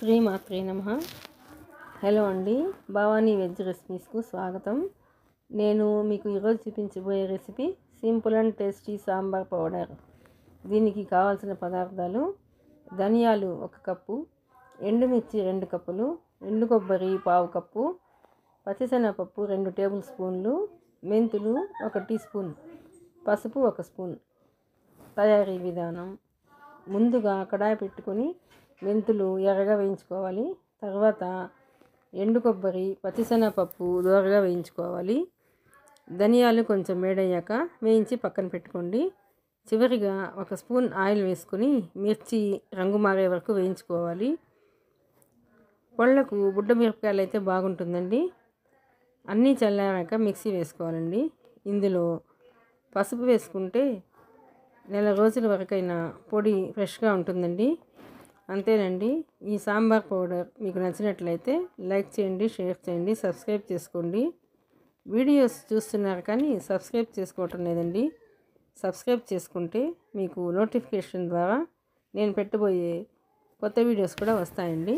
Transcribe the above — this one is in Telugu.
శ్రీమాత్రే నమః. హలో అండి, భవానీ వెజ్ రెసిపీస్కు స్వాగతం. నేను మీకు ఈరోజు చూపించబోయే recipe simple and tasty sambar powder. దీనికి కావాల్సిన పదార్థాలు: ధనియాలు 1 కప్పు, ఎండుమిర్చి 2 కప్పులు, ఎండు కొబ్బరి 1/2 కప్పు, పచ్చిశనగపప్పు 2 టేబుల్ స్పూన్లు, మెంతులు 1 టీ స్పూన్, పసుపు 1 స్పూన్. తయారీ విధానం: ముందుగా కడాయి పెట్టుకొని మెంతులు ఎర్రగా వేయించుకోవాలి. తర్వాత ఎండు కొబ్బరి, పచ్చిశనగపప్పు దోరగా వేయించుకోవాలి. ధనియాలు కొంచెం వేడయ్యాక వేయించి పక్కన పెట్టుకోండి. చివరిగా 1 స్పూన్ ఆయిల్ వేసుకొని మిర్చి రంగు మారే వరకు వేయించుకోవాలి. పళ్ళకు బుడ్డ మిరపకాయలు అయితే బాగుంటుందండి. అన్నీ చల్లారాక మిక్సీ వేసుకోవాలండి. ఇందులో పసుపు వేసుకుంటే నెల రోజుల వరకైనా పొడి ఫ్రెష్గా ఉంటుందండి. అంతేనండి. ఈ సాంబార్ పౌడర్ మీకు నచ్చినట్లయితే లైక్ చేయండి, షేర్ చేయండి, సబ్స్క్రైబ్ చేసుకోండి. వీడియోస్ చూస్తున్నారు కానీ సబ్స్క్రైబ్ చేసుకోవటం లేదండి. సబ్స్క్రైబ్ చేసుకుంటే మీకు నోటిఫికేషన్ ద్వారా నేను పెట్టబోయే కొత్త వీడియోస్ కూడా వస్తాయండి.